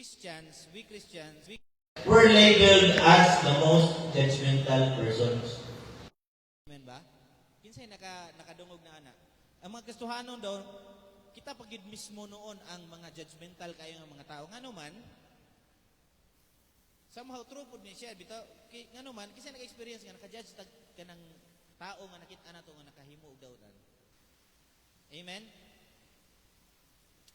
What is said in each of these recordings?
Christians, We're labeled as the most judgmental persons. amen ba? Kinsay nakadungog na ana. Ang mga Kristohanon daw, kita pagid mismo noon ang mga judgmental kayo ng mga tao. Ngano man, somehow true pud ni siya bitaw ngano man kasi naka-experience nga naka-judge tag kanang tao nga nakita na to nga nakahimo og dawtan. Amen.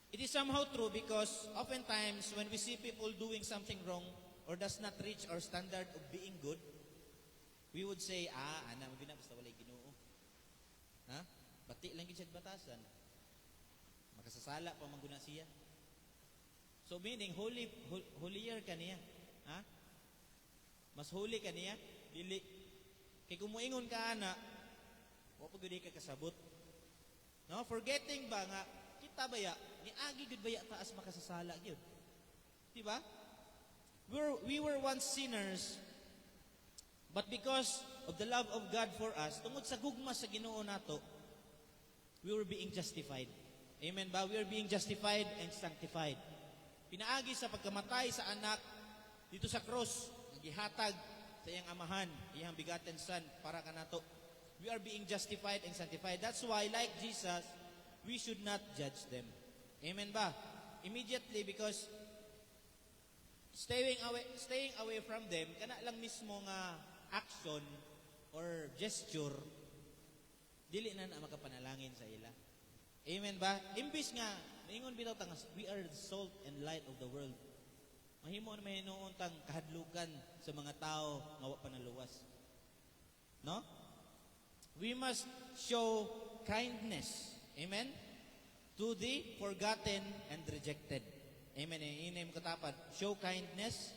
It is somehow true because oftentimes when we see people doing something wrong or does not reach our standard of being good, we would say, ana mabina basta walay Ginoo. Ha? Bati lang gid siya batasan. Makasasala pa man guna siya. So meaning holier ka niya. Ha? Mas holy ka niya, dili. Kay kung muingon ka ana, wa pa gud ka kasabot. No, forgetting ba nga kita baya ni agi gud baya taas makasasala gyud. Di ba? We were once sinners, but because of the love of God for us, tungod sa gugma sa Ginoo nato, we were being justified. Amen ba? We are being justified and sanctified. Pinaagi sa pagkamatay sa anak dito sa cross, gihatag sa iyang amahan, iyang bigaten son para kanato. We are being justified and sanctified. That's why, like Jesus, we should not judge them. Amen ba? Immediately, because staying away from them, kana lang mismo nga action or gesture, dili na makapanalangin sa ila. Amen ba? Imbis nga, naingon bitaw tangas, we are the salt and light of the world. Mahimo na mahinuon tang kahadlukan sa mga tao nga wa panaluwas. No? We must show kindness. Amen? To the forgotten and rejected. Amen. Inay mo katapat. Show kindness.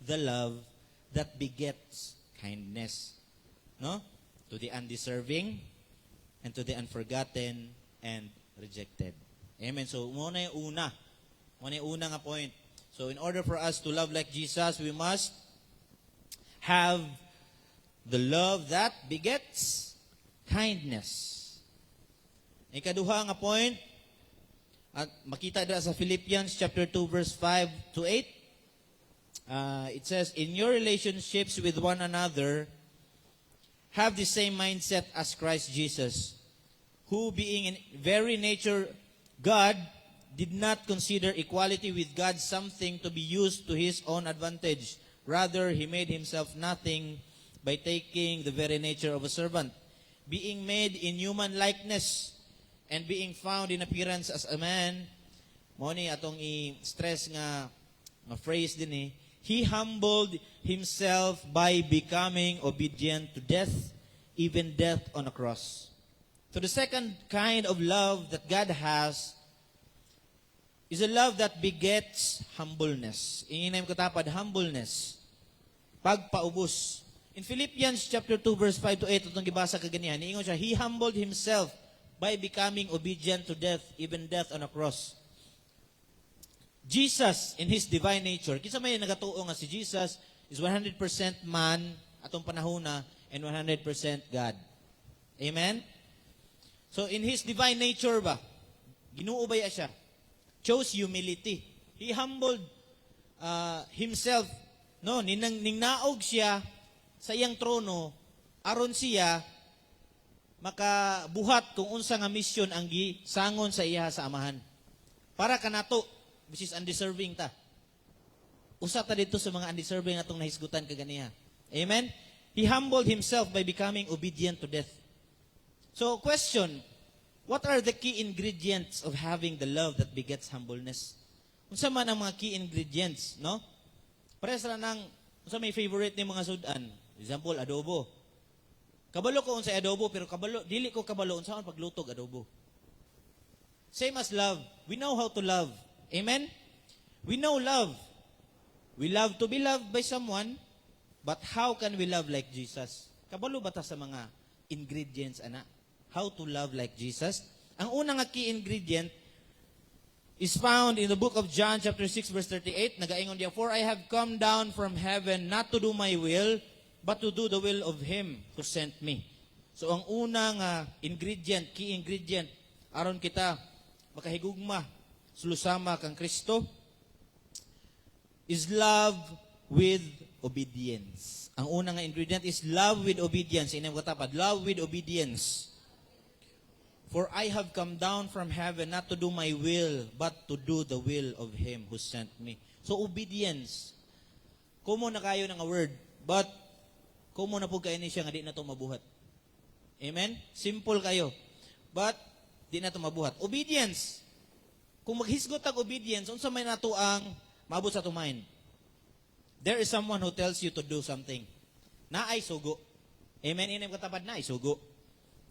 The love that begets kindness. No? To the undeserving and to the unforgotten and rejected. Amen. So, muna yung una. Muna yung una nga point. So, in order for us to love like Jesus, we must have the love that begets kindness. Ikaduha nga point, at makita dira sa Philippians chapter 2 verse 5 to 8. It says, in your relationships with one another, have the same mindset as Christ Jesus, who being in very nature God, did not consider equality with God something to be used to his own advantage. Rather, he made himself nothing by taking the very nature of a servant, being made in human likeness, and being found in appearance as a man. Mo ni atong i-stress nga phrase din he humbled himself by becoming obedient to death, even death on a cross. So the second kind of love that God has is a love that begets humbleness. Inginay mo katapad, humbleness. Pagpaubos. In Philippians chapter 2 verse 5 to 8, itong gibasa kaganihan, iingon siya, he humbled himself by becoming obedient to death, even death on a cross. Jesus, in his divine nature, kinsa may nagatuo nga si Jesus is 100% man atong panahona and 100% God. Amen? So, in his divine nature ba, Ginoo ba siya? Chose humility. He humbled himself. No, ningnaog siya sa iyang trono aron siya makabuhat kung unsa nga mission ang gisangon sa iya sa amahan. Para kanato, which is undeserving ta. Usa ta dito sa mga undeserving atong nahisgutan kaganiha. Amen? He humbled himself by becoming obedient to death. So, question, what are the key ingredients of having the love that begets humbleness? Unsa man ang mga key ingredients, no? Pares ra nang unsa may favorite ni mga sudan. Example, adobo. Kabalo ko unsa adobo pero dili ko kabalo unsa man paglutog adobo. Same as love. We know how to love. Amen? We know love. We love to be loved by someone, but how can we love like Jesus? Kabalo ba ta sa mga ingredients ana? How to love like Jesus? Ang unang key ingredient is found in the book of John chapter 6 verse 38. Nagaingon diya, "For I have come down from heaven not to do my will, but to do the will of Him who sent me." So ang unang ingredient, key ingredient, aron kita makahigugma, sulusama kang Kristo, is love with obedience. Ang unang nga ingredient is love with obedience. Inang katapad, love with obedience. "For I have come down from heaven not to do my will, but to do the will of Him who sent me." So, obedience. Kumo na kayo ng word, but kumo na po kayo ni siya nga di na ito mabuhat. Amen? Simple kayo. But, di na ito mabuhat. Obedience. Kung maghisgot ang obedience, unsa may nato ang maabot sa tumain. There is someone who tells you to do something. Na ay sugo. Amen? Inim katapad na ay sugo.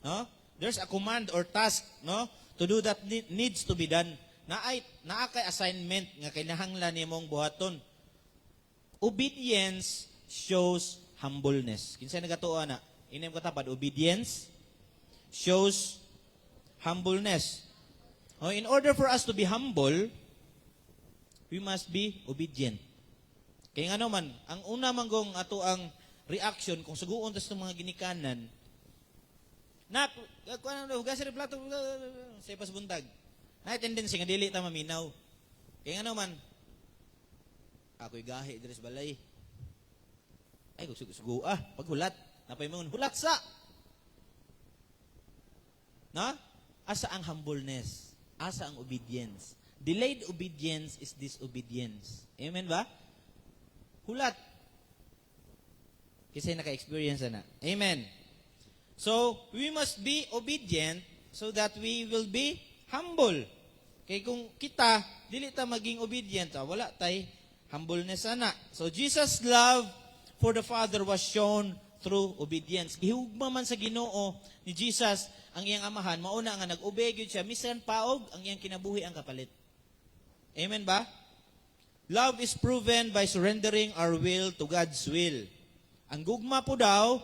No? There's a command or task, no, to do that needs to be done. Naa kay assignment nga kinahanglan nimong buhaton. Obedience shows humbleness. Kinsa nagatuo na? Inim katapad, obedience shows humbleness. Oh, in order for us to be humble, we must be obedient. Kaya nga naman, ang una manggong ato ang reaction kung suguon tas ng mga ginikanan, hugasin ang plato, sa ipas buntag. Na tendency nga dili ta maminaw. Kaya nga naman, ako'y gahi dres balay. Ay, sugo paghulat. Napay mo, hulat sa. Na? Asa ang humbleness? Asa ang obedience? Delayed obedience is disobedience. Amen ba? Hulat. Kasi naka-experience na. Amen. So, we must be obedient so that we will be humble. Kaya kung kita, dili ta maging obedient, wala tay humbleness ana. So, Jesus' love for the Father was shown through obedience. Ihugma man sa Ginoo ni Jesus ang iyang amahan, mauna nga nag-obey gyud siya, misan paog ang iyang kinabuhi ang kapalit. Amen ba? Love is proven by surrendering our will to God's will. Ang gugma po daw,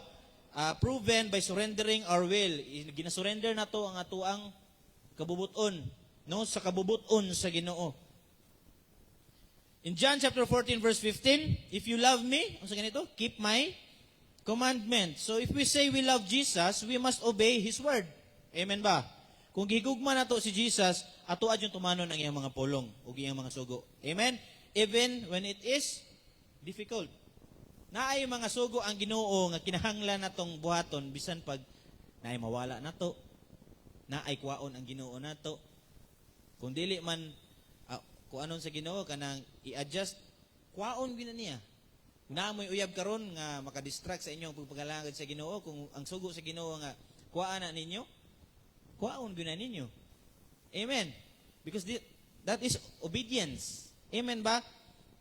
proven by surrendering our will. Ginasurrender na to ang atuang kabubuton, no, sa kabubuton sa Ginoo. In John chapter 14 verse 15, "If you love me," ano sa ganito? "Keep my commandments." So if we say we love Jesus, we must obey His word. Amen ba? Kung gigugma na to si Jesus, ato adyon tumanon ang iyang mga pulong ug iyang mga sugo. Amen? Even when it is difficult. Naay mga sugo ang Ginoo nga kinahanglan natong buhaton bisan pag naay mawala nato. Naay kuwaon ang Ginoo nato. Kung dili man kuanon sa Ginoo kanang i-adjust, kuwaon gyud niya. Naamoy uyab karon nga makadistract sa inyong pagpagalangad sa Ginoo, kung ang sugo sa Ginoo nga kuwaan na ninyo, kuwaon gyud na ninyo. Amen. Because that is obedience. Amen ba?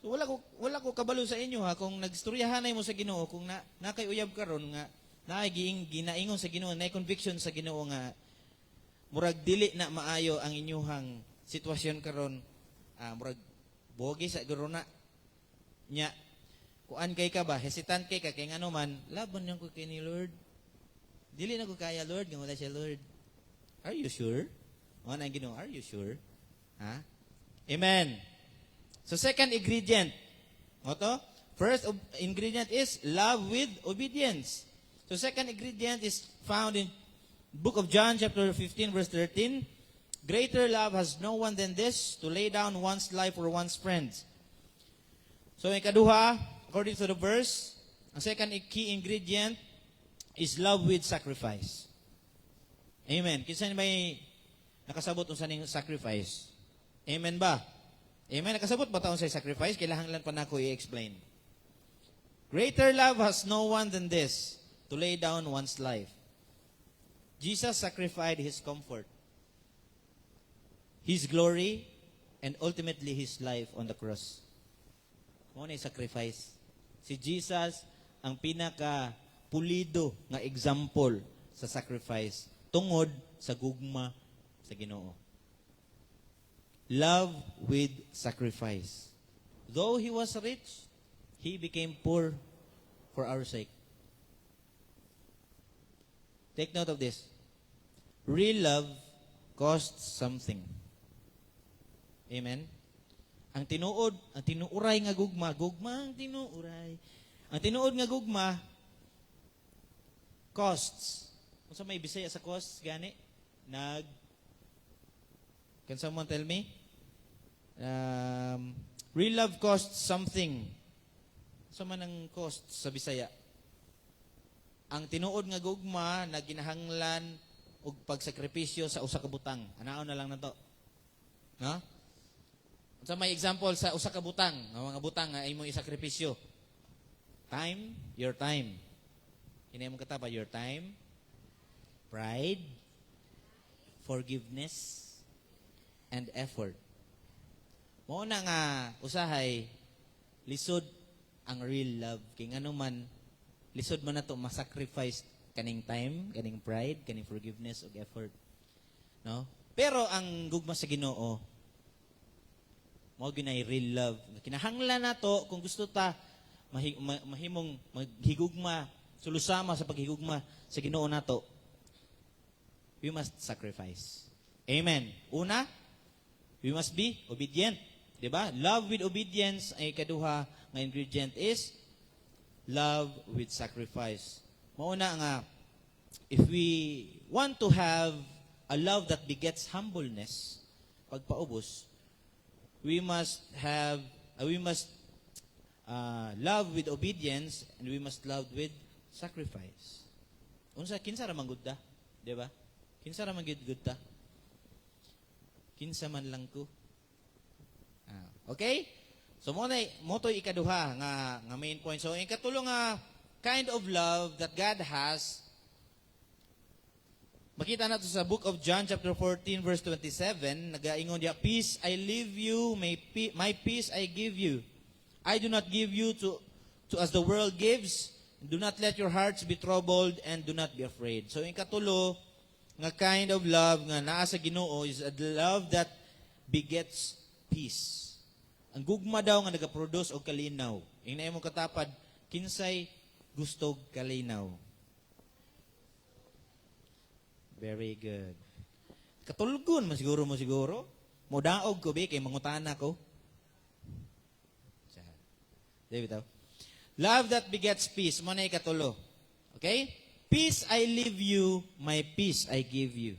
So wala ko kabalo sa inyo ha kung nagstoryahanay mo sa Ginoo, kung nakay uyab karon nga naay ginaingon sa Ginoo, naay conviction sa Ginoo nga murag dili na maayo ang inyuhang sitwasyon karon, murag bogi sa guro na nya. Kuan kay ka ba? Hesitant kay ka kay ngano man, laban lang ko kay ni Lord. Dili na ko kaya Lord, nga wala siya Lord. Are you sure? O na Ginoo, are you sure? Ha? Amen. So second ingredient. Oto? First ingredient is love with obedience. So second ingredient is found in book of John chapter 15 verse 13. "Greater love has no one than this, to lay down one's life for one's friends." So ikaduha, according to the verse, ang second key ingredient is love with sacrifice. Amen. Kinsa may nakasabot unsa ning sacrifice? Amen ba? Amen. Nakasabot ba taon sa sacrifice? Kailangan pa na ko i-explain. Greater love has no one than this, to lay down one's life. Jesus sacrificed His comfort, His glory, and ultimately His life on the cross. Ano na yung sacrifice? Si Jesus ang pinaka-pulido nga example sa sacrifice tungod sa gugma sa Ginoo. Love with sacrifice. Though He was rich, He became poor for our sake. Take note of this. Real love costs something. Amen? Ang tinuuray nga gugma, ang tinuuray. Ang tinuod nga gugma, costs. Kung sa may Bisaya sa costs, gani? Can someone tell me? Real love costs something. Sa man ang cost sa Bisaya. Ang tinuod nga gugma na ginahanglan og pagsakripisyo sa usa ka butang. Anaon na lang nato. No? Sa may example sa usa ka butang, nga mga butang nga imong isakripisyo. Time, your time. Kini mo katapa your time, pride, forgiveness, and effort. Mao na nga usahay lisod ang real love king ano man lisod man nato masacrifice kaning time, kaning pride, kaning forgiveness ug effort. No? Pero ang gugma sa Ginoo mao ginay real love. Kinahanglan nato kung gusto ta mahimong maghigugma, sulusama sa paghigugma sa Ginoo nato. We must sacrifice. Amen. Una, we must be obedient. Diba? Love with obedience ay kaduha nga ingredient is love with sacrifice. Mauna nga, if we want to have a love that begets humbleness, pagpaubos, we must love with obedience and we must love with sacrifice. Unsa kinsa ra man gud ta? Di ba? Kinsa ra man gud ta? Kinsa man lang ko. Okay? So mo to ikaduha nga main point. So ikatulo nga kind of love that God has. Makita nato sa book of John chapter 14 verse 27, nagaingon diha, peace I leave you, my peace I give you. I do not give you to as the world gives. Do not let your hearts be troubled and do not be afraid. So ikatulo nga kind of love nga naa sa Ginoo is a love that begets peace. Ang gugma daw nga nagaproduce og kalinaw. Ingna imong katapad, kinsay gustog kalinaw. Very good. Katulgon mo siguro. Modaog ko be kay mangutana ko. David, love that begets peace. Mo na ikatulo. Okay? Peace I leave you, my peace I give you.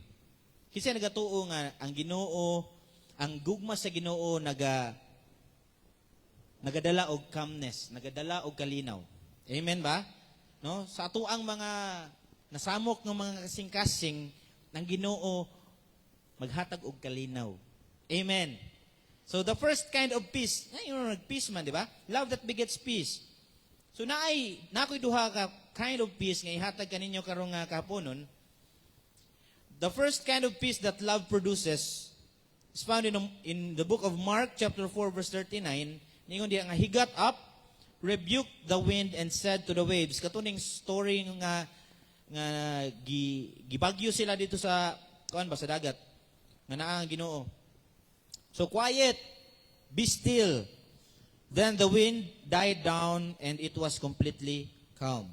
Kasi nagatuo nga ang Ginoo, ang gugma sa Ginoo nagadala og calmness, nagadala og kalinaw. Amen ba? No? Sa ato ang mga nasamok ng mga kasing-kasing ng Ginoo maghatag og kalinaw. Amen. So the first kind of peace, peace man, di ba? Love that begets peace. So nakoy duha ka kind of peace nga ihatag kaninyo karong kahaponon. The first kind of peace that love produces is found in the book of Mark chapter 4 verse 39. Ningon diha nga he got up, rebuked the wind and said to the waves. Katuning story nga gibagyo sila dito sa sa dagat. Nga naa ang Ginoo. So quiet, be still. Then the wind died down and it was completely calm.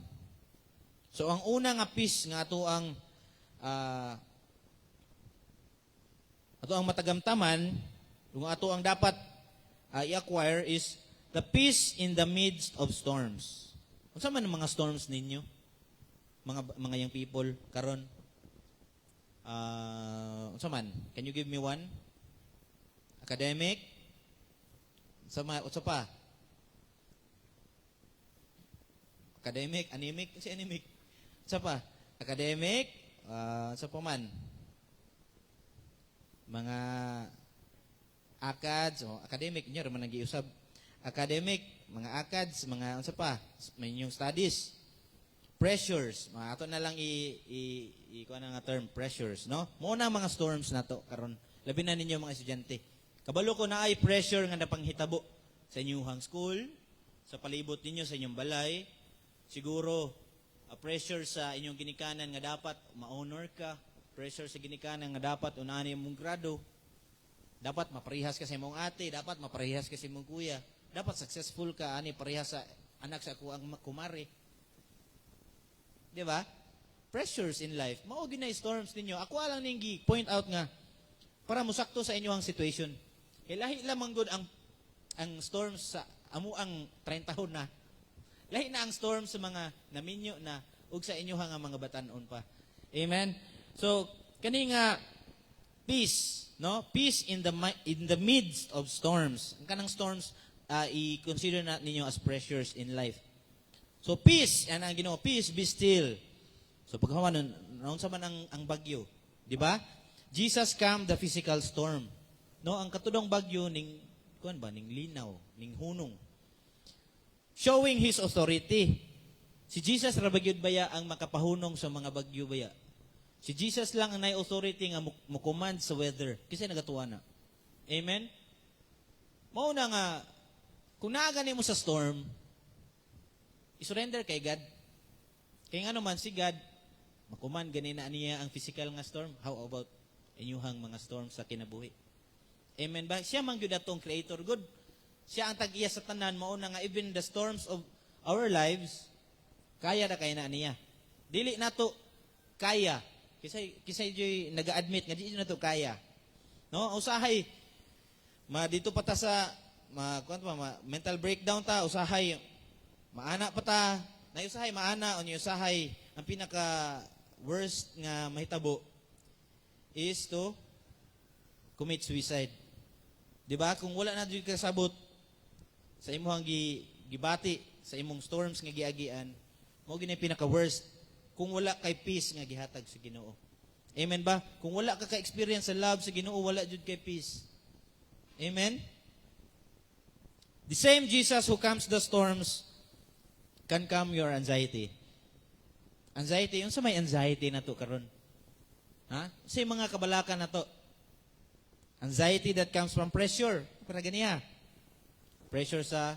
So ang una nga peace nga ato ang matagamtaman, kung ato ang dapat i-acquire is the peace in the midst of storms. Unsa man ang mga storms ninyo? Mga young people karon? Unsa man? Can you give me one? Academic? Unsa pa? Academic, anemic, si anemic. Unsa pa? Academic, unsa pa man? Mga ACADS, academic niya man nagiusab. Academic, mga ACADS, mga unsa pa? May inyong studies. Pressures, mga ato na lang kuha na nga term, pressures, no? Muna mga storms nato karon. Labi na ninyo mga estudyante. Kabalo ko na ay pressure nga napanghitabo sa inyong school, sa palibot ninyo sa inyong balay. Siguro pressure sa inyong ginikanan nga dapat ma-honor ka, pressure sa ginikanan nga dapat unahan imong grado. Dapat maparehas ka sa imong ate, dapat maparehas ka sa imong kuya. Dapat successful ka ani parehas sa anak sa ako ang kumare. 'Di ba? Pressures in life. Mao ginay storms ninyo. Ako lang ning point out nga para musakto sa inyong situation. Kay lahi lamang gud ang storm sa amo ang 30 tahon na. Lahi na ang storm sa mga naminyo na ug sa inyo nga mga batan-on pa. Amen. So kani nga peace, no? Peace in the midst of storms. Ang kanang storms i-consider na ninyo as pressures in life. So peace, and ang Ginoo, peace be still. So paghaman naon sa man ang bagyo, di ba? Jesus calmed the physical storm. No, ang katudong bagyo ning kuan ba ning linaw, ning hunong. Showing his authority. Si Jesus ra bagyod baya ang makapahunong sa mga bagyo baya. Si Jesus lang ang nay authority nga mo-command sa weather. Kasi nagatuwa na. Amen? Mao na nga kung naagani mo sa storm, i-surrender kay God. Kaya nga naman si God, makuman gani na niya ang physical nga storm. How about inyuhang mga storm sa kinabuhi? Amen ba? Siya man gyud atong creator good. Siya ang tag-iya sa tanan, mao na nga even the storms of our lives kaya na kay na niya. Dili nato kaya. Kisay joy naga-admit nga di nato kaya. No, usahay dito pa ta sa mental breakdown ta, usahay maana pa ta, na usahay maana o usahay ang pinaka worst nga mahitabo is to commit suicide. Di ba? Kung wala na jud kasabot sa imong gibati sa imong storms nga giagian, mao gini pinaka worst kung wala kay peace nga gihatag sa Ginoo. Amen ba? Kung wala ka ka-experience sa love sa Ginoo, wala jud kay peace. Amen? The same Jesus who calms the storms can calm your anxiety. Anxiety, yung sa may anxiety na to karon. Ha? Sa mga kabalakan na to. Anxiety that comes from pressure. Para ganiya. Pressure sa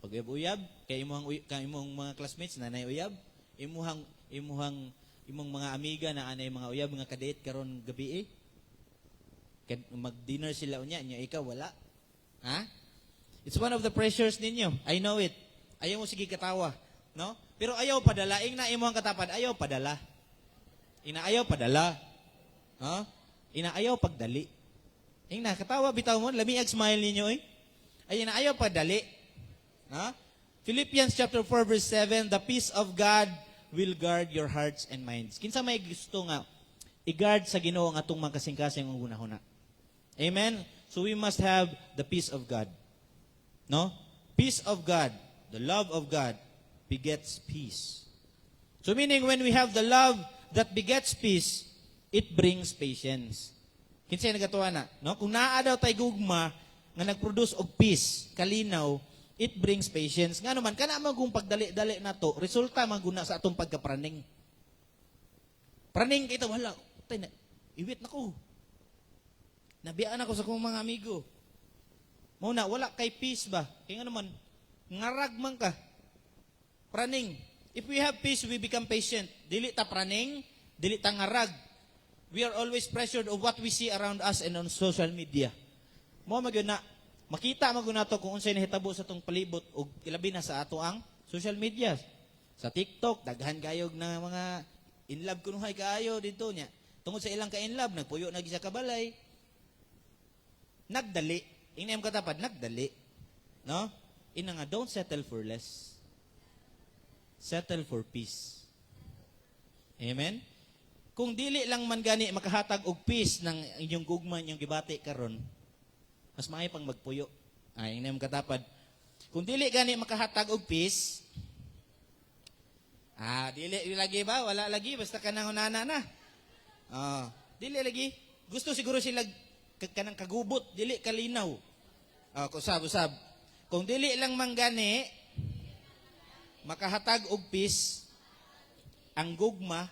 pag-uyab, kay imong mga classmates na uyab, imong mga amiga na anay mga uyab, mga kadate karon gabi mag-dinner sila unya, ikaw wala. Ha? It's one of the pressures ninyo. I know it. Ayaw mo sige katawa, no? Pero ayaw padala, na imong katapad, ayaw padala. Inaayaw padala. No? Inaayaw pagdali. Na katawa bitaw mo, lamiag smile ninyo ayaw padali. Ha? Philippians chapter 4 verse 7, the peace of God will guard your hearts and minds. Kinsa may gusto nga i-guard sa Ginoo ang atong magkasing-kasing ang hunahuna. Amen? So we must have the peace of God. No? Peace of God, the love of God begets peace. So meaning when we have the love that begets peace, it brings patience. Kinsa nagatuwa na, no? Kung naa daw tay gugma nga nagproduce og peace, kalinaw, it brings patience. Nga naman, kana man kung pagdali-dali na to, resulta man guna sa atong pagkapraning. Praning kita, wala. Iwit na ko. Nabiyaan ako sa kong mga amigo. Muna, wala kay peace ba? Kaya nga naman, ngarag man ka. Praning. If we have peace, we become patient. Dili ta praning, dili ta ngarag. We are always pressured of what we see around us and on social media. Mo magyud na makita maguna to kung unsay nahitabo sa tong palibot ug ilabi na sa ato ang social media. Sa TikTok daghan kayog na mga in love kunuhay kaayo dito nya. Tungod sa ilang ka in love nagpuyo na sa kabalay. Nagdali. Ingnem katapad nagdali. No? Ina nga don't settle for less. Settle for peace. Amen. Kung dili lang man gani makahatag og peace ng inyong gugma inyong gibati karon, mas maayo pang magpuyo. Ay, ingnem katapad. Kung dili gani makahatag og peace, dili lagi ba? Wala lagi basta kanang unana na. Dili lagi. Gusto siguro sila kanang kagubot, dili kalinaw. Kusab. Kung dili lang man gani makahatag og peace ang gugma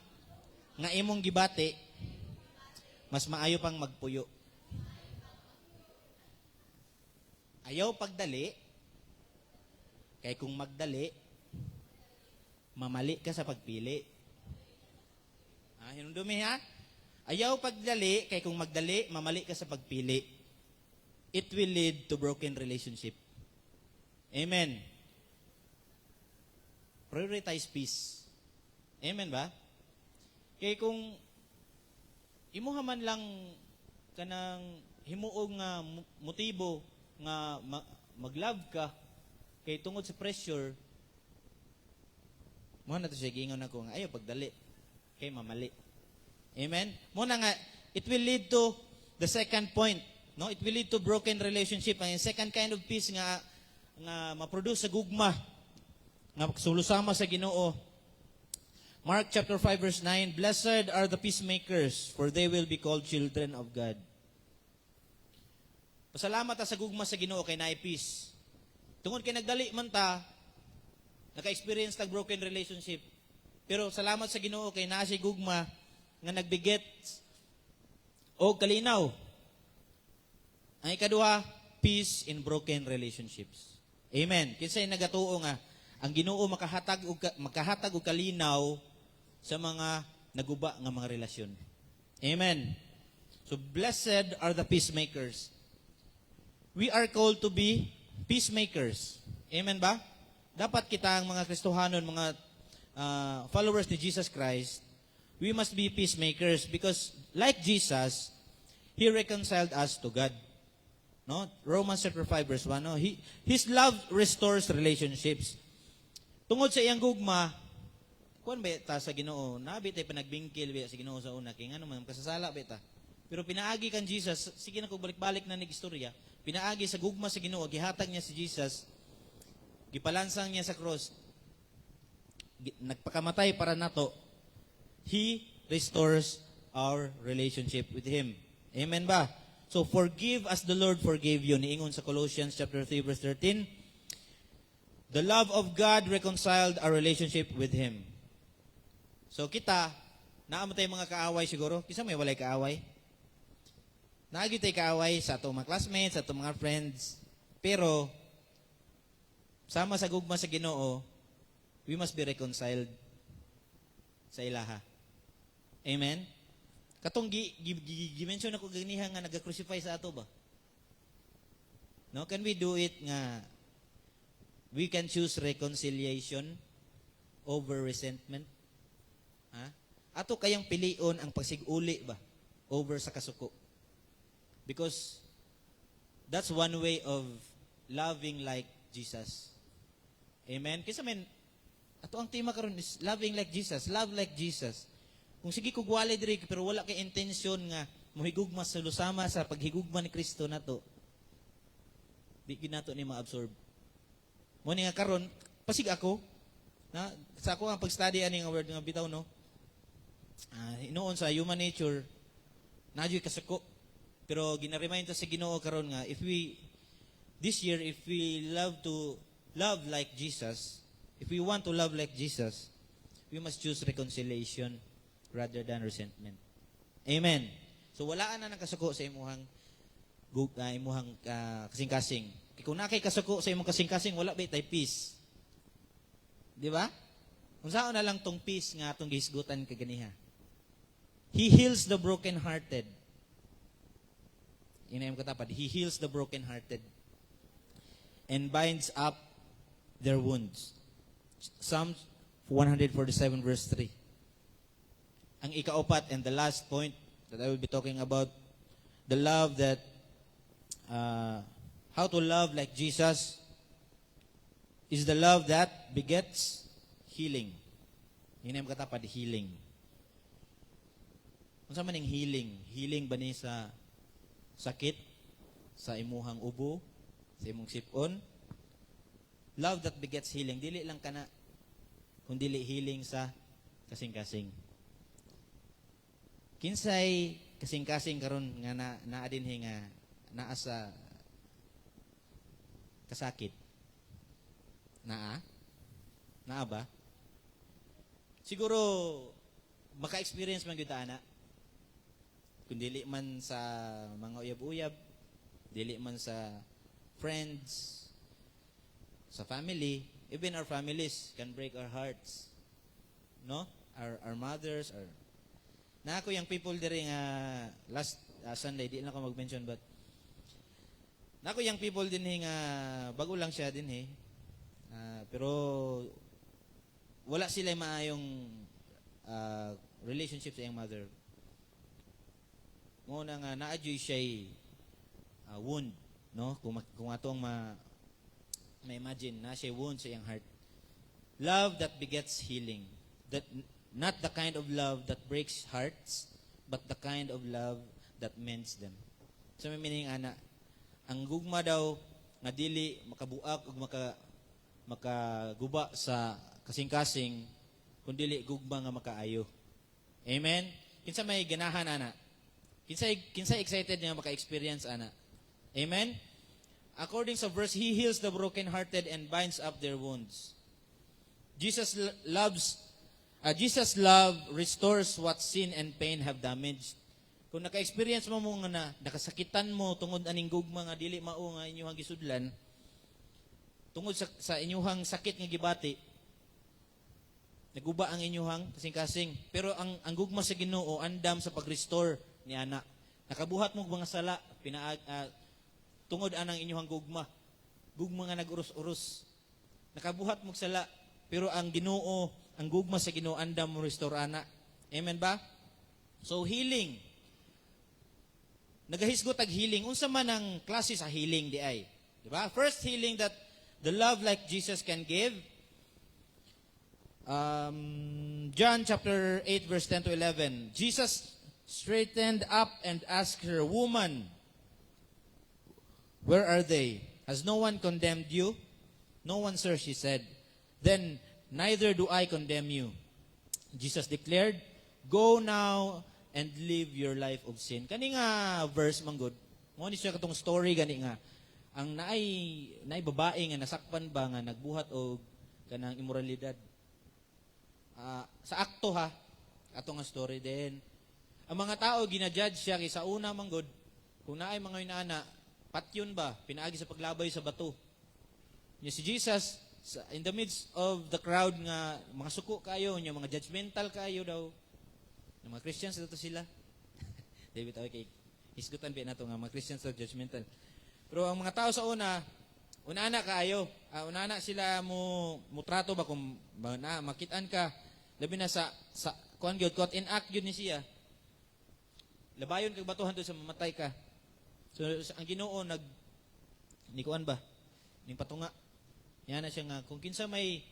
nga imong gibati, mas maayo pang magpuyo. Ayaw pagdali, kay kung magdali, mamali ka sa pagpili. Hinundumi ha? Ayaw pagdali, kay kung magdali, mamali ka sa pagpili. It will lead to broken relationship. Amen. Prioritize peace. Amen ba? Kay kung imuha man lang kanang himuog nga motibo nga mag-love ka kay tungod sa pressure mo na to siya giingon ako nga ayo pagdali kay mamali. Amen. Mo na nga it will lead to the second point, no? It will lead to broken relationship. Ang second kind of peace nga ma-produce sa gugma nga sulusama sa Ginoo. Mark chapter 5 verse 9, "Blessed are the peacemakers, for they will be called children of God." Pasalamat ta sa gugma sa Ginoo kay naay peace. Tungod kay nagdali man ta, naka-experience tag broken relationship. Pero salamat sa Ginoo kay naa siya gugma nga nagbiget o kalinaw. Ang ikaduha, peace in broken relationships. Amen. Kinsay nagatuo nga ang Ginoo makahatag og kalinaw sa mga naguba nga mga relasyon. Amen. So blessed are the peacemakers. We are called to be peacemakers. Amen ba? Dapat kita ang mga Kristohanon, mga followers ni Jesus Christ, we must be peacemakers because like Jesus, He reconciled us to God. No? Romans chapter 5 verse 1. No? His love restores relationships. Tungod sa iyang gugma, kuan ba ta sa Ginoo? Nabi tay panagbingkil ba sa Ginoo sa una kay ngano man kasasala ba ta. Pero pinaagi kan Jesus, sige na kog balik-balik na nig-istorya. Pinaagi sa gugma sa Ginoo, gihatag niya si Jesus, gipalansang niya sa cross, nagpakamatay para nato. He restores our relationship with Him. Amen ba? So forgive as the Lord forgave you. Niingon sa Colossians chapter 3 verse 13. The love of God reconciled our relationship with Him. So kita, naamo tayo mga kaaway siguro. Kisa may walay kaaway. Naagi tayo kaaway sa atong mga classmates, sa atong mga friends. Pero, sama sa gugma sa Ginoo, we must be reconciled sa ilaha. Amen? Katong gi-mention ako ganiha nga nag-crucify sa ato ba? No, can we do it nga we can choose reconciliation over resentment? Ha? Ato kayang pilion ang pagsig-uli ba over sa kasuko? Because that's one way of loving like Jesus. Amen? Kasi ato ang tema karon is loving like Jesus, love like Jesus. Kung sige kog wala diri pero wala kay intensyon nga mohigugma sa lusama sa paghigugma ni Kristo nato, di ginato ni ma-absorb. Mo ni nga karon pasig ako na sa ako ang pag-study ani nga word nga bitaw no. Hinuon sa human nature nadyo kasako. Pero gina-remind ta sa Ginoo karon nga if we love to love like Jesus, if we want to love like Jesus, we must choose reconciliation rather than resentment. Amen. So walaan na nakasuko sa imuhang kasing-kasing. Kung nakay kasuko sa imong kasing-kasing, wala ba tay peace? Di ba? Kung saan na lang tong peace nga atong gihisgutan kaganiha. He heals the broken-hearted. Inayam katapad, He heals the broken-hearted and binds up their wounds. Psalm 147 verse 3. Ang ikaapat and the last point that I will be talking about, the love that, how to love like Jesus, is the love that begets healing. Hinayam katapad, healing. Kung saan man yung healing? Healing ba ni sa sakit, sa imuhang ubo, sa imong sipon? Love that begets healing. Dili lang kana, kung dili healing sa kasing-kasing. Kinsay kasing-kasing karon nga naa dinhi nga naa sa kasakit. Naa ba? Siguro maka-experience man gyud ta ana. Kung dili man sa mga uyab-uyab, dili man sa friends, sa family, even our families can break our hearts. No? Our mothers, na ako yung people diri nga last Sunday, di lang ako mag-mention, but na ako yung people din nga bago lang siya din pero wala sila maayong relationship sa iyang mother. Mo na nga naadyoy siya wound, no? Kung atong ma-imagine na siya wound sa iyang heart. Love that begets healing. That not the kind of love that breaks hearts, but the kind of love that mends them. So may meaning ana, ang gugma daw nga dili makabuak ug makaguba sa kasing-kasing kun dili gugma nga makaayo. Amen. Kinsa may ganahan ana? Kinsa excited nga maka-experience ana? Amen. According sa verse, He heals the broken-hearted and binds up their wounds. Jesus love restores what sin and pain have damaged. Kung naka-experience mo nga na nakasakitan mo tungod aning gugma nga dili mao nga inyong gisudlan, tungod sa inyong sakit nga gibati, naguba ang inyong kasing-kasing. Pero ang gugma sa Ginoo andam sa pag-restore ni ana. Nakabuhat mo mga sala tungod anang inyong gugma. Gugma nga nag-urus-urus. Nakabuhat mo sala, pero ang Ginoo, ang gugma sa Ginoo andam mo restore ana. Amen ba? So healing. Nagahisgot ag healing. Unsa man ang klase sa healing di ay? Di ba? First healing that the love like Jesus can give. John chapter 8 verse 10 to 11. Jesus straightened up and asked her, "Woman, where are they? Has no one condemned you?" "No one, sir," she said. "Then neither do I condemn you." Jesus declared, "Go now and live your life of sin." Kani nga verse manggod, mo ni siya katong story gani nga ang naay babae nga nasakpan ba nga nagbuhat og kanang immoralidad. Sa akto ha, ato nga story din. Ang mga tao ginajudge siya kay sa una manggod kung naay mga inana patyon ba pinaagi sa paglabay sa bato. Nya si Jesus in the midst of the crowd nga mga suko kayo, nya mga judgmental kayo daw. Ng mga Christians dito sila. David, okay. Hisgutan ba na ito nga mga Christians daw judgmental. Pero ang mga tao sa una kaayo. Una sila mo trato ba kung makitaan ka. Labi na sa kuan gyud, caught in act gyud ni siya. Labayon kag batuhan doon sa mamatay ka. So ang Ginoo ni kuan ba? Ning patunga. Yan na siya nga kung kinsa may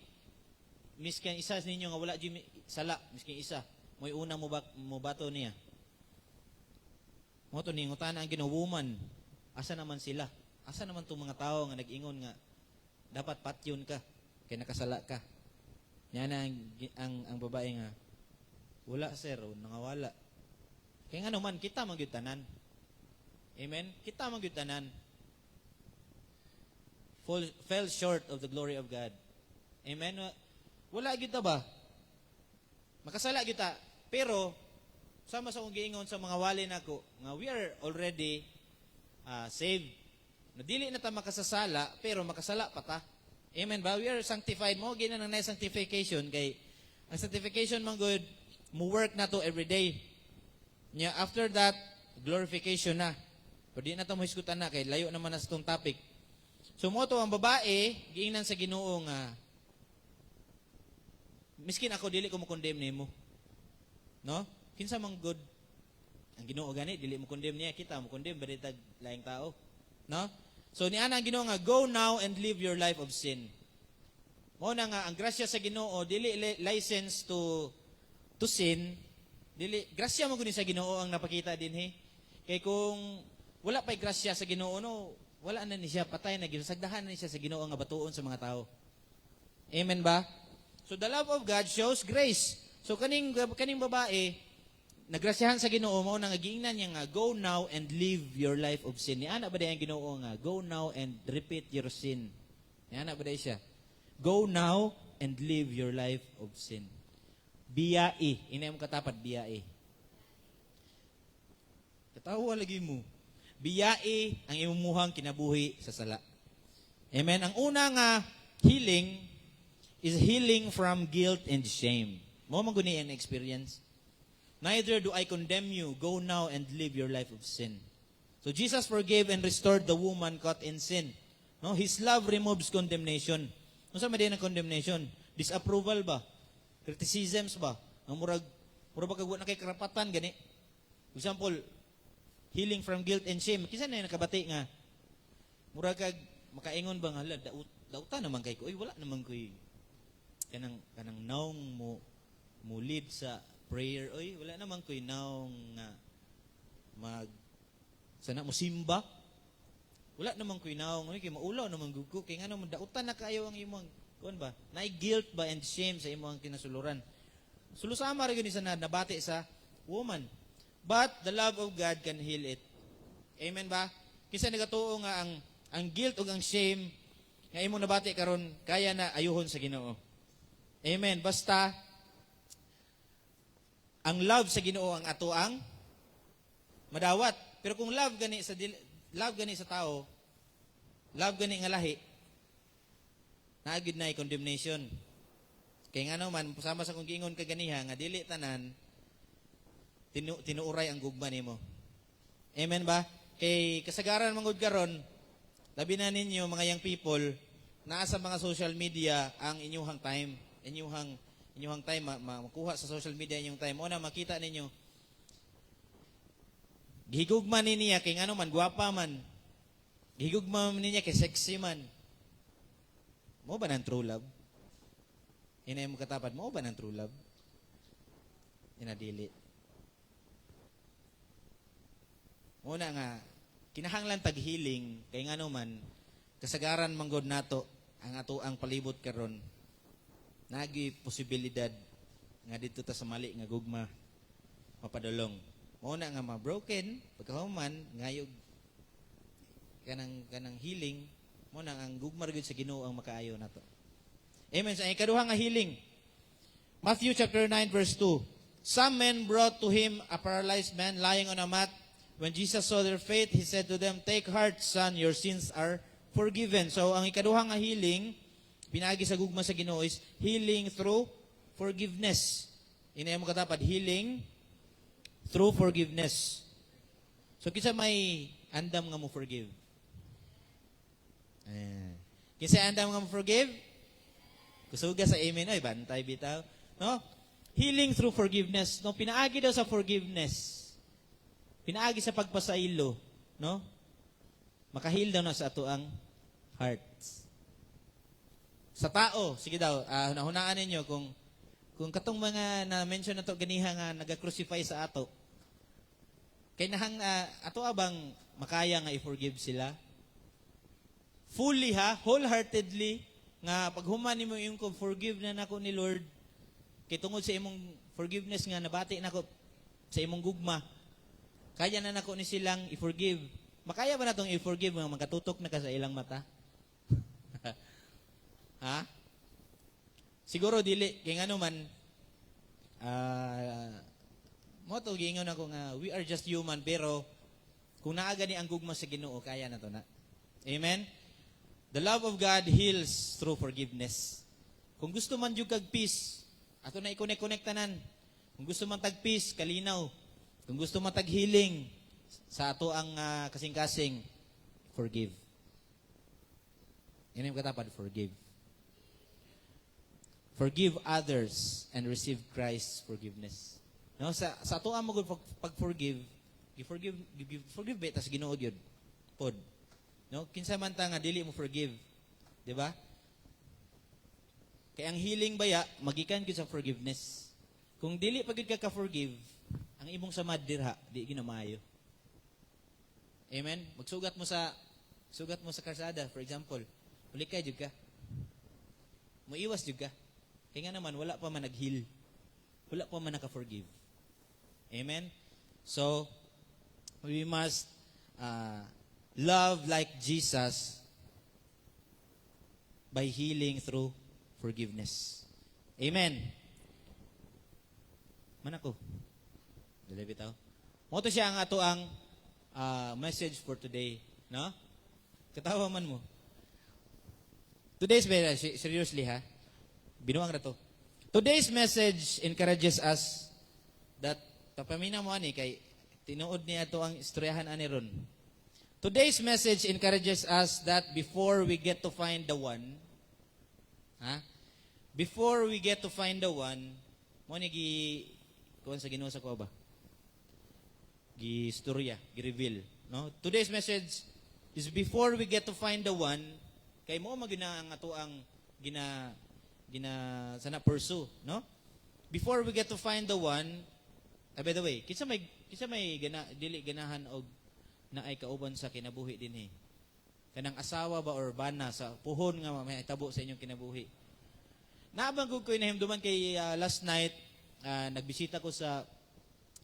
miskin isa ninyo nga wala gyud sala, miskin isa. Mo'y una mo bato niya. Mo to ni ngutana ang Ginoo, "Woman, asa naman sila? Asa naman tong mga tao nga nag-ingon nga dapat patyon ka kay nakasala ka?" Yan ang babae nga, "Wala sir, nangawala." Kaya nga naman kita man gyud tanan. Amen. Kita man gyud tanan. Fell short of the glory of God. Amen. Wala gyud ta ba? Makasala gyud ta. Pero sama sa akong giingon sa mga wali nako nga we are already saved. Nadili na ta makasasala pero makasala pa ta. Amen ba? We are sanctified mo gina nang sanctification kay ang sanctification man good mo work na to every day. Nya after that glorification na. Pero di na ta mo hisgutan na kay layo naman na sa tong topic. So mo to ang babae giingnan sa Ginoo nga miskin ako dili ko mo condemn nimo. No? Kinsa man good ang Ginoo gani dili mo condemn niya, kita mo condemn baritag laing tao. No? So ni ana ang Ginoo nga go now and live your life of sin. Mo na nga ang grasya sa Ginoo dili license to sin. Dili grasya mo guni sa Ginoo ang napakita dinhi. Kay kung wala pay grasya sa Ginoo no, wala na ni siya patay na gisagdahan na ni siya sa Ginoo nga batuon sa mga tao. Amen ba? So the love of God shows grace. So kaning babae nagrasyahan sa Ginoo mao nang giingnan niya nga go now and live your life of sin. Ni ana ba day ang Ginoo nga go now and repeat your sin. Ni ana ba day siya? Go now and live your life of sin. Biyai, inay mo katapat biyai. Katawa lagi mo. Biyai ang imumuhang kinabuhi sa sala. Amen. Ang una nga healing is healing from guilt and shame. Mo man guni ang experience. Neither do I condemn you. Go now and live your life of sin. So Jesus forgave and restored the woman caught in sin. No, His love removes condemnation. Unsa man din ang condemnation? Disapproval ba? Criticisms ba? Ang murag ba kag wa na kay karapatan gani? For example, Healing from guilt and shame. Kinsa na nakabati nga mura kag makaingon ba nga dauta naman kay ko. Uy, wala naman ko kanang naong mo lead sa prayer. Uy, wala naman ko naong nga sana mo simba. Wala naman ko naong kay maulaw naman gud ko kay ngano dautan na kaayo ang imong kuan ba? Naay guilt ba and shame sa imong kinasuluran. Sulusama ra gyud sa nabati sa woman. But the love of God can heal it. Amen ba? Kinsa nagatuo nga ang guilt ug ang shame nga imong nabati karon kaya na ayuhon sa Ginoo. Amen. Basta ang love sa Ginoo ang ato ang madawat. Pero kung love gani sa tao, love gani nga lahi, naagid na condemnation. Kay nga naman, sama sa kong giingon kaganiha, nga dili tanan, tinuuray ang gugma nimo. Amen ba? Kay kasagaran mangud karon, labi na ninyo mga young people, naa sa mga social media ang inyuhang time, inyuhang time makuha sa social media inyong time. Una makita ninyo gihigugma niya kay ano man gwapa man. Gihigugma niya kay sexy man. Mo ba nang true love? Inay mo katapad mo ba nang true love? Inadili. Una nga kinahanglan tag healing kay ngano man kasagaran manggod nato ang ato ang palibot karon. Nagi posibilidad nga dito ta sa mali nga gugma mapadulong. Muna nga ma-broken, pagkahuman, ngayog kanang healing, muna ang gugma rin sa Ginoo ang makaayo na to. Amen. Sa ikaduha nga healing, Matthew chapter 9 verse 2. Some men brought to him a paralyzed man lying on a mat. When Jesus saw their faith, he said to them, "Take heart, son, your sins are forgiven." So ang ikaduha nga healing, pinagi sa gugma sa Ginoo is healing through forgiveness. Inay mo katapad, healing through forgiveness. So, kinsa may andam nga mo forgive? Kinsa andam nga mo forgive? Kusuga sa amen. Ay, bantay bitaw. No? Healing through forgiveness. No? Pinaagi daw sa forgiveness. Pinaagi sa pagpasailo. No? Makahil daw na sa ato ang hearts. Sa tao, sige daw, nahunaan ninyo kung katong mga na-mention na to ganiha nga naga-crucify sa ato, kay nahang ato abang makaya nga i-forgive sila? Fully wholeheartedly, nga paghuman nimo yung forgive na nako ni Lord, kay tungod sa imong forgiveness nga nabati nako sa imong gugma, kaya na nako ni silang i-forgive. Makaya ba natong i-forgive nga magkatutok na ka sa ilang mata? Ha? Siguro dili kay ngano man mo to gingon ako nga we are just human pero kung naa gani ang gugma sa Ginoo kaya na to na. Amen. The love of God heals through forgiveness. Kung gusto man jud kag peace, ato na i-connect tanan. Kung gusto man tag peace, kalinaw. Kung gusto man tag healing sa ato ang kasing-kasing, forgive. Yan yung katapad, forgive. Forgive others and receive Christ's forgiveness. No, sa ato ang magud pag-forgive, forgive ba tas Ginoo gyud. Pod. No, kinsa man ta nga dili mo forgive, di ba? Kay ang healing baya magikan gyud sa forgiveness. Kung dili pa gyud ka forgive, ang imong samad dirha di ginamaayo. Amen. Magsugat mo sa karsada, for example. Ulikay jud ka. Muiwas jud ka. Kaya nga naman, wala pa man nag-heal. Wala pa man naka-forgive. Amen? So, we must love like Jesus by healing through forgiveness. Amen? Manako. Dali bitaw. Moto siya ang ato ang message for today. No? Katawa man mo. Today's message, seriously ha? Binuang na to. Today's message encourages us that, tapamina mo ani, kay tinuod niya to ang istoryahan ani ron. Today's message encourages us that before we get to find the one, before we get to find the one, mo ni kuan sa Ginoo sa ko ba? gi-istorya, gi-reveal, no? Today's message is before we get to find the one, kay mo magina ang ato ang gina sana pursue, no? Before we get to find the one, by the way, kinsa may dili ganahan og naay kauban sa kinabuhi dinhi. Kanang asawa ba or bana sa puhon nga may tabo sa inyong kinabuhi. Naabang ko inahimduman kay last night, nagbisita ko sa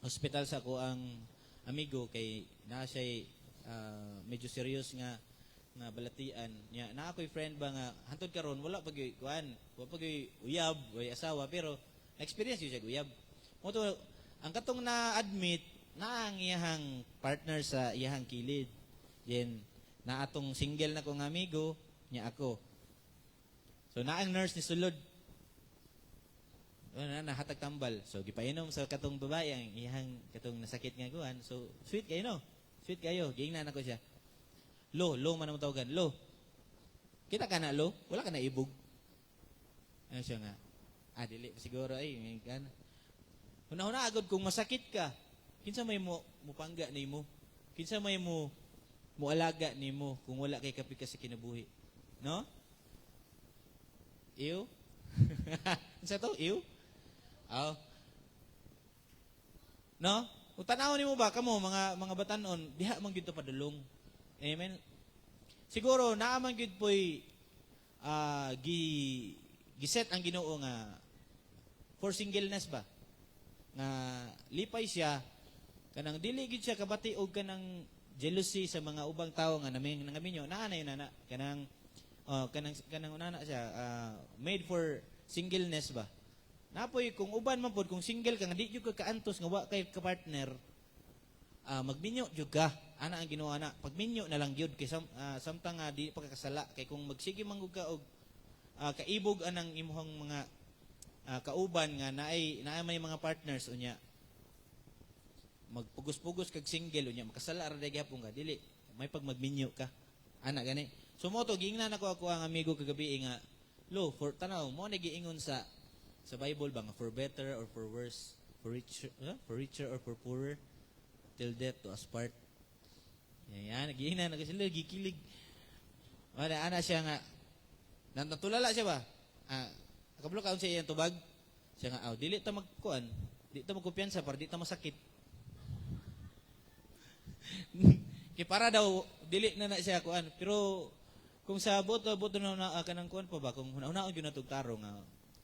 hospital sa ko ang amigo kay naa siya medyo serious nga balatian nya na ako'y friend ba nga hantod karon wala pag kuan wala pag uyab way asawa pero na-experience yun siya uyab mo to ang katong na admit na ang iyahang partner sa iyahang kilid yen na atong single na kong amigo nya ako so na ang nurse ni sulod nahatag tambal. So, gipainom sa katong babae, ang iyang katong nasakit nga kuhan. So, sweet kayo, no? Sweet kayo. Giingnan ako siya. Lo man ang tawagan. Lo, kita ka na, lo? Wala ka na ibog. Ano siya nga? Dili, siguro, ay, kan. Una-una agad, kung masakit ka, kinsa may mo pangga ni mo? Kinsa may mo alaga ni mo kung wala kay kapit ka sa kinabuhi? No? Iyo? Kinsa to? Iyo? No? Kung tanawon nimo ba kamo mga batanon, diha man gyud to padulong. Amen. Siguro naa man gyud poy giset ang Ginoo nga for singleness ba. Nga lipay siya kanang dili gyud siya kabati og kanang jealousy sa mga ubang tawo nga nangaminyo naa na yun ana kanang unana siya made for singleness ba. Napoy kung uban man pod kung single ka nga di jud ka kaantos nga wa kay ka partner magminyo jud ka ana ang Ginoo ana pagminyo na lang jud kay samtang di pagkakasala kay kung magsige manggug ka og kaibog anang imong mga kauban nga naay may mga partners unya magpugos-pugos kag single unya makasala ra gyapon ka dili may pag magminyo ka ana gani so mo to giingnan ako ang amigo kagabi nga lo for tanaw mo nagiingon sa Bible ba nga for better or for worse, for richer or for poorer, till death to us part. Yan, nagiinan na kasi sila, gikilig. Ana siya nga, natulala siya ba? Nakablo kaon siya iyang tubag. Siya nga, dili ta magkuan, di ta magkumpiyansa para di ta masakit. Kaya para daw, dili na siya kuan. Pero, kung sa buto na kanang kuan pa ba, kung una-una yun natugtaro nga,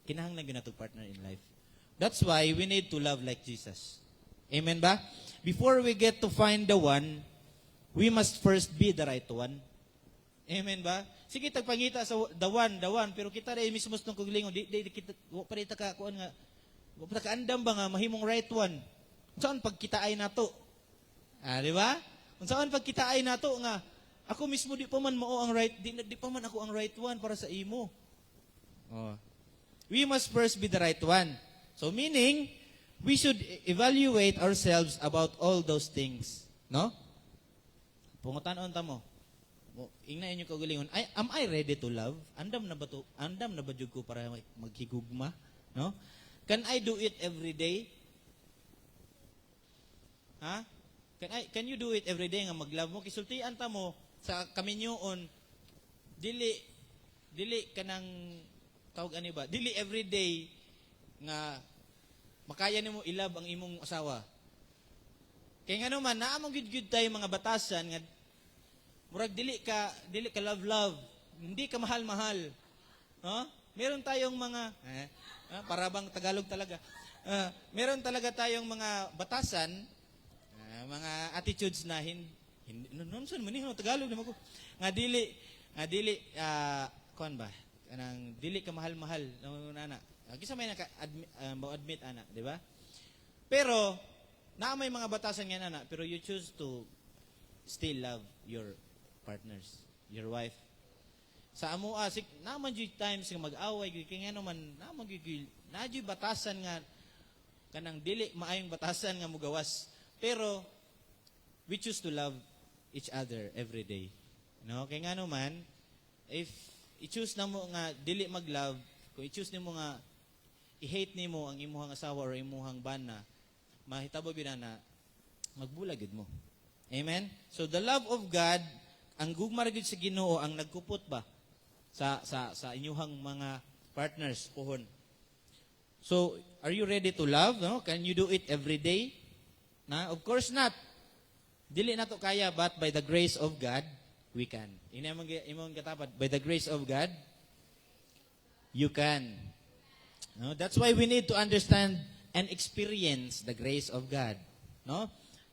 kinahanglan yun natug partner in life. That's why we need to love like Jesus. Amen ba? Before we get to find the one, we must first be the right one. Amen ba? Sige, tagpangita sa the one, pero kita rin mismo nung kuglingon, di kita, pa rin ka, kuan nga, pa kaandam ba nga, mahimong right one. Kung saan pagkitaay na to? Di ba? Kung saan pagkitaay na to nga, ako mismo di pa man mao ang right, di pa man ako ang right one para sa imo. We must first be the right one. So meaning, we should evaluate ourselves about all those things. No? Pungutanon ta mo. Ingnan inyo kaugalingon, am I ready to love? Andam na ba jud ko para maghigugma? No? Can I do it every day? Ha? Can you do it every day nga maglove mo? Kisultian ta mo sa kaminyoon, dili kanang tawag ani ba? Dili everyday nga makaya nimo ilab ang imong asawa. Kay ngano man naamong gud tay mga batasan nga murag dili ka love, hindi ka mahal. Meron tayong mga para bang Tagalog talaga. Meron talaga tayong mga batasan, mga attitudes na hindi nonson man ni Tagalog naman ko. Nga dili kuan ba? Kanang dili ka mahal-mahal ana. Kisa may admit ana, di ba? Pero na may mga batasan nga ana, pero you choose to still love your partners, your wife. Sa amo naman jud times nga mag-away gyud kay ngano man naman gyud nadyo batasan nga kanang dili maayong batasan nga mugawas. Pero we choose to love each other every day. No, kay ngano man if i-choose na mo nga dili mag-love, kung i-choose nimo nga i-hate nimo ang imuhang asawa or imuhang bana, mahitabo gyud na magbulag gid mo. Amen? So the love of God, ang gugma ra gyud sa Ginoo ang nagkupot ba sa inyuhang mga partners pohon. So, are you ready to love? No? Can you do it every day? Na? Of course not. Dili na to kaya, but by the grace of God, we can. Imong katapat, by the grace of God, you can. No? That's why we need to understand and experience the grace of God. No?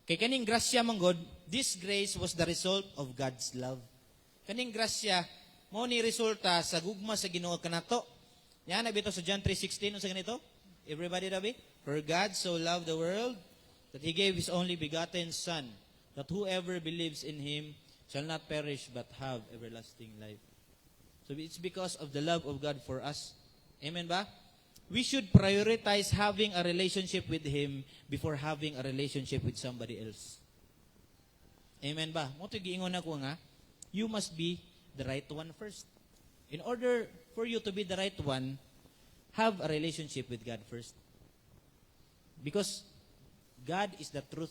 Kay kaning grasya man God, this grace was the result of God's love. Kaning grasya mo ni resulta sa gugma sa Ginoo kanato. Yan na bito sa John 3:16 unsa ganito? Everybody dabi? For God so loved the world that he gave his only begotten son, that whoever believes in him shall not perish but have everlasting life. So it's because of the love of God for us. Amen ba? We should prioritize having a relationship with him before having a relationship with somebody else. Amen ba? Mo to giingon ako nga, you must be the right one first. In order for you to be the right one, have a relationship with God first. Because God is the truth.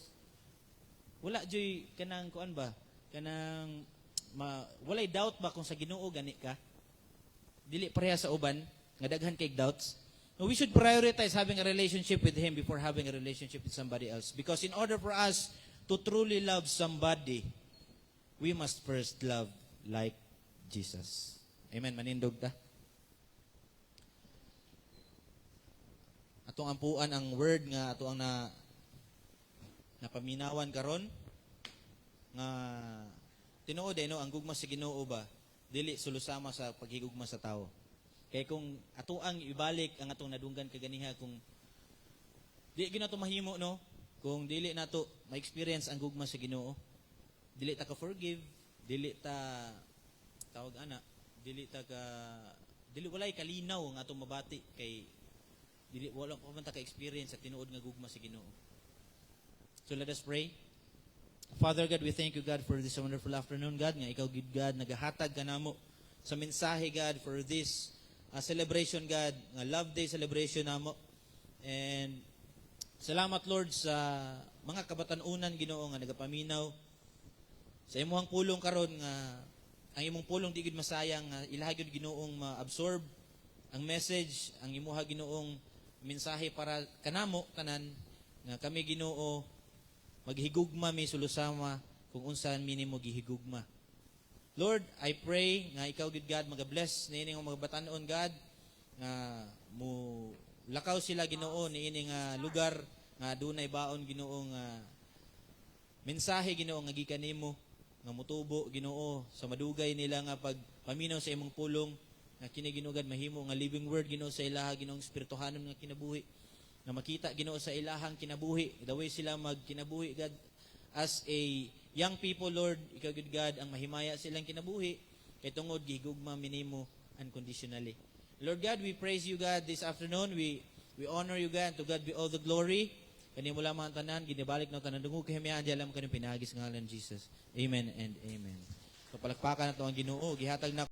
Wala joy kanang kuan ba? Kanang walay doubt ba kung sa Ginoo gani ka? Dili pareha sa uban nga daghan kay doubts. No, we should prioritize having a relationship with him before having a relationship with somebody else. Because in order for us to truly love somebody, we must first love like Jesus. Amen. Manindog ta. Atong ampuan ang word nga ato ang napaminawan karon nga tinuod no ang gugma sa Ginoo ba dili sulusama sa paghigugma sa tao. Kay kung ato ang ibalik ang atong nadunggan kaganiha kung di ginato mahimo no, kung dili nato ma-experience ang gugma sa Ginoo, dili ta ka forgive, dili ta tawag ana, dili walay kalinaw ang atong mabati kay dili wala pa man ta ka experience sa tinuod nga gugma sa Ginoo. So let us pray. Father God, we thank you God for this wonderful afternoon God nga ikaw gid God nagahatag kanamo sa mensahe God for this celebration God, nga Love Day celebration namo. And salamat Lord sa mga kabatanunan Ginoo nga nagapaminaw sa imong pulong karon nga ang imong pulong di gid masayang nga ilaha gyud Ginoong ma-absorb ang message, ang imuha Ginoong mensahe para kanamo tanan nga kami Ginoo maghigugma mi sulusama kung unsan minimo gihigugma. Lord, I pray nga ikaw gid God magabless niini nga mga batan-on God nga mo lakaw sila Ginoo niini nga lugar nga dunay baon Ginoo nga mensahe Ginoo nga gikan nimo nga mutubo Ginoo sa madugay nila nga pagpaminaw sa imong pulong nga kini Ginoo God mahimo nga living word Ginoo sa ilaha Ginoong espirituhanon nga kinabuhi nga makita Ginoo sa ilahang kinabuhi the way sila magkinabuhi God as a young people, Lord, ikaw good God, ang mahimaya silang kinabuhi, kay tungod gihigugma minimo unconditionally. Lord God, we praise you, God, this afternoon. We honor you, God. To God be all the glory. Kani mula mga tanan, ginibalik na tanan. Dungog kahimiyan, di alam kanong pinagis ng ngalan Jesus. Amen and amen. So palakpakan na ito ang Ginoo. Gihatag na